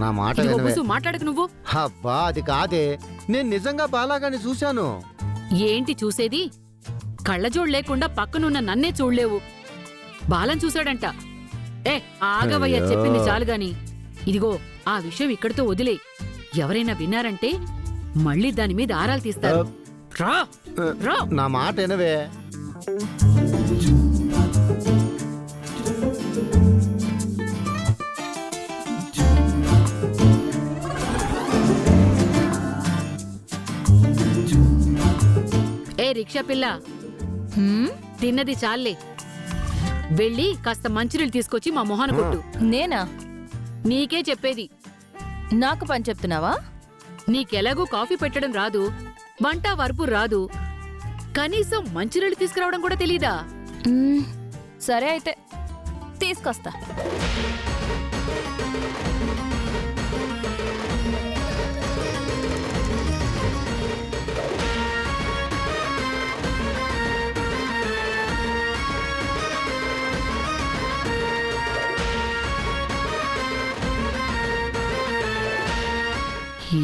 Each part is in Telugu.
నా మాట ఇదిగో వినవే. బుసు, మాట్లాడకు నువ్వు. అబ్బా అది కాదే, నేను నిజంగా బాలాగాని చూశాను. ఏంటి చూసేది? కళ్ళజోడు లేకుండా పక్కనున్న నన్నే చూడలేవు. బాలం చూశాడంట. ఆగవయ్య, అయ్యో. చెప్పింది చాలు గాని. ఇదిగో ఆ విషయం ఇక్కడితో వదిలే. ఎవరైనా విన్నారంటే మళ్ళీ దాని మీద ఆరాలు తీస్తారు. రా రా. నా మాట వినవే. రిక్షా పిల్ల, తిన్నది చాలే. వెళ్ళి కాస్త మంచినీళ్ళు తీసుకొచ్చి మా మొహాన కొట్టు. నేనా? నీకే చెప్పేది. నాకు పని చెప్తున్నావా? నీకెలాగూ కాఫీ పెట్టడం రాదు, వంట వరపు రాదు, కనీసం మంచినీళ్ళు తీసుకురావడం కూడా తెలీదా? సరే అయితే తీసుకొస్తా.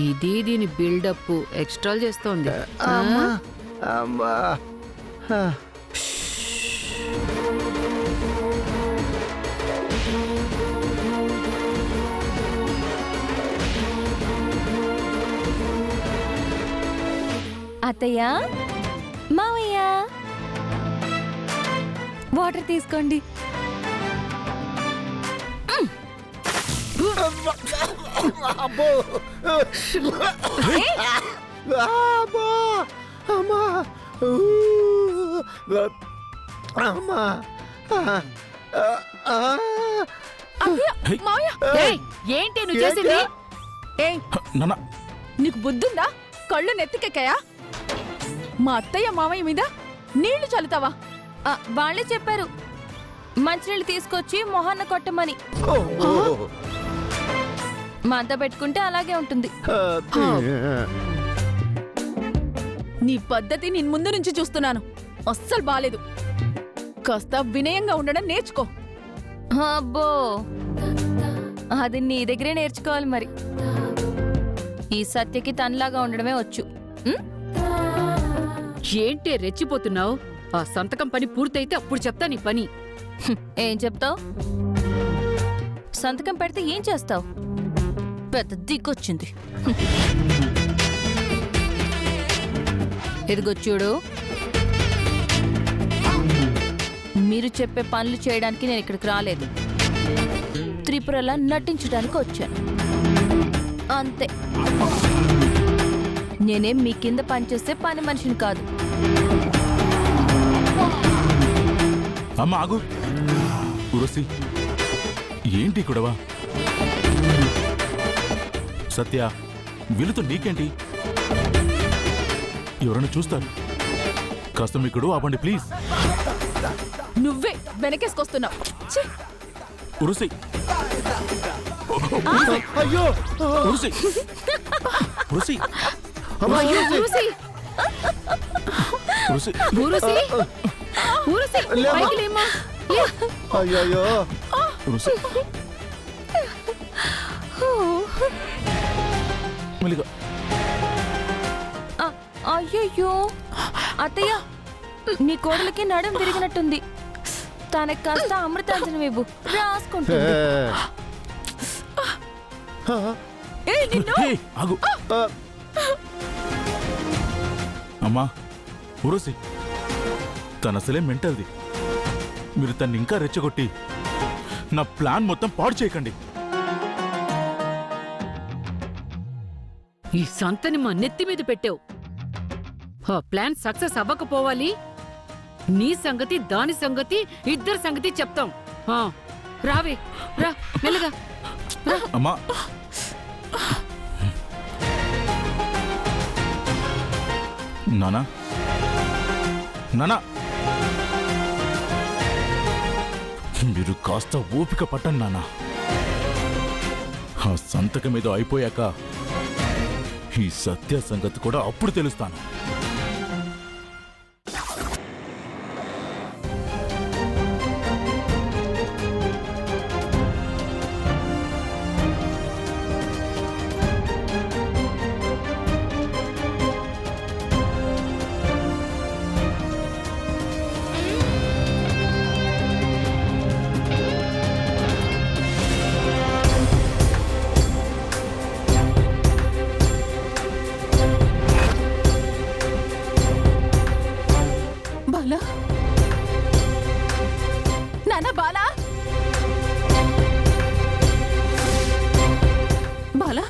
ఇది దీని బిల్డప్ ఎక్స్ట్రాల్ చేస్తోంది. అమ్మా అమ్మా. అత్తయ్య, మావయ్య, వాటర్ తీసుకోండి. అబ్బో. అబ్బా. అమ్మా. అమ్మా. ఏయ్, ఏంటి నువ్వు చేసింది? నీకు బుద్ధుందా? కళ్ళు నెత్తికెక్కాయా? మా అత్తయ్య మామయ్య మీద నీళ్లు చల్లుతావా? వాళ్ళే చెప్పారు మంచినీళ్ళు తీసుకొచ్చి మొహాన్న కొట్టమని. మా అంతా పెట్టుకుంటే అలాగే ఉంటుంది. నీ పద్ధతి నేను ముందు నుంచి చూస్తున్నాను. అస్సలు బాలేదు. కాస్త వినయంగా ఉండడం నేర్చుకో. అబ్బో, అది నీ దగ్గరే నేర్చుకోవాలి మరి. ఈ సత్యకి తనలాగా ఉండడమే వచ్చు. ఏంటే రెచ్చిపోతున్నావు? ఆ సంతకం పని పూర్తయితే అప్పుడు చెప్తా నీ పని. ఏం చెప్తావు? సంతకం పెడితే ఏం చేస్తావు? పెద్ద దిగ్గొచ్చింది. ఎదిగొచ్చుడు. మీరు చెప్పే పనులు చేయడానికి నేను ఇక్కడికి రాలేదు. త్రిపురలా నటించడానికి వచ్చాను అంతే. నేనేం మీ కింద పనిచేస్తే పని మనిషిని కాదు. అమ్మా ఆగు. ఉరసి, ఏంటి కూడవా? సత్య, వీళ్ళతో నీకేంటి? ఎవరైనా చూస్తారు. కాస్త మీకుడు ఆపండి ప్లీజ్. నువ్వే వెనకేసుకొస్తున్నావు. ఉరసి, అయ్యో. ఉరసి, ఉరసి, అయ్యో, ఊరుసి, ఉరసి. ఊరుసి, ఊరుసి, పైకి లేమ్మా. లే. అయ్యో. ఉరసి. మెల్లిగా. అయ్యయ్యో అత్తయ్య, నీ కోడలికి నడుం తిరిగినట్టుంది. తనకి కాస్త అమృతాంజనం ఇవ్వు, రాసుకుంటుంది. హే, ఆగు. అమ్మా ఉరసి, తన అసలే మెంటల్ది. మీరు తన్ని ఇంకా రెచ్చగొట్టి నా ప్లాన్ మొత్తం పాడు చేయకండి. ఈ సంతని మా నెత్తి మీద పెట్టావు. ఆ ప్లాన్ సక్సెస్ అవ్వకపోవాలి. నీ సంగతి, దాని సంగతి, ఇద్దరి సంగతి చెప్తాం. రావే, రా మెల్లగా. అమ్మా, నానా, నానా, మీరు కాస్త ఓపిక పట్టండి నానా. ఆ సంతకం ఏదో అయిపోయాక ఈ సత్య సంగతి కూడా అప్పుడు తెలుస్తాను. బాలా నాన్న బాలా బాలా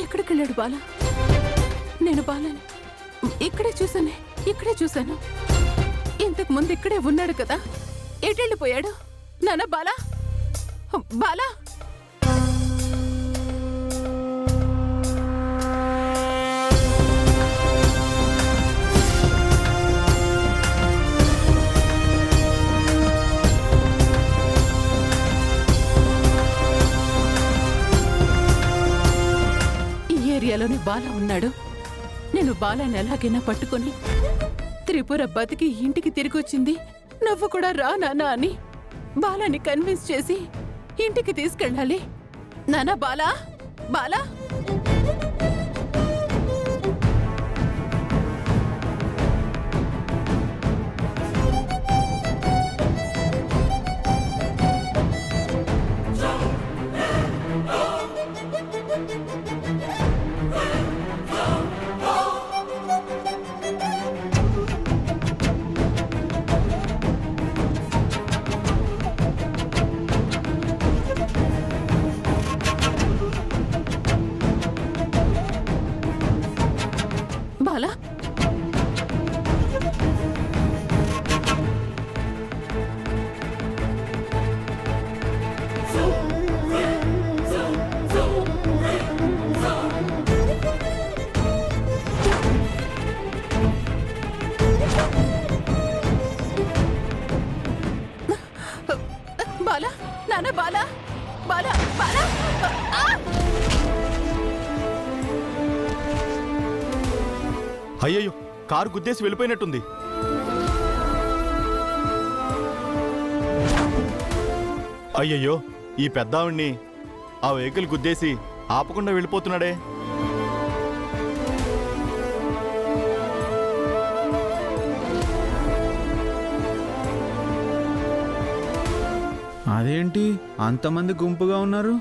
ఎక్కడికి వెళ్ళాడు బాలా? నేను బాలని ఇక్కడే చూశాను. ఇంతకు ముందు ఇక్కడే ఉన్నాడు కదా, ఎటెళ్ళిపోయాడు? నాన్న బాలా బాలా ఈ ఏరియాలోనే బాలా ఉన్నాడు. నేను బాలాని ఎలాగైనా పట్టుకొని త్రిపుర బతికి ఇంటికి తిరిగొచ్చింది, నువ్వు కూడా రా నాన్న అని బాలాని కన్విన్స్ చేసి ఇంటికి తీసుకెళ్ళాలి. నాన్న బాలా బాలా బాలా బాలా నాన్న బాలా బాలా బాలా ఆ! అయ్యయ్యో, కారు గుద్దేసి వెళ్ళిపోయినట్టుంది. అయ్యయ్యో, ఈ పెద్దావిడ్ని ఆ వెహికల్ గుద్దేసి ఆపకుండా వెళ్ళిపోతున్నాడే. అదేంటి అంతమంది గుంపుగా ఉన్నారు?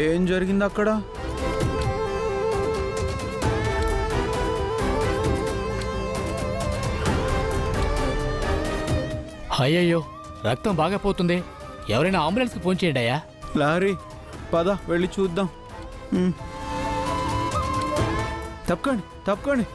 ఏం జరిగింది అక్కడ? అయ్యయ్యో, రక్తం బాగా పోతుంది. ఎవరైనా అంబులెన్స్కి ఫోన్ చేయండి అయ్యా. లారీ పద వెళ్ళి చూద్దాం. తప్పకండి.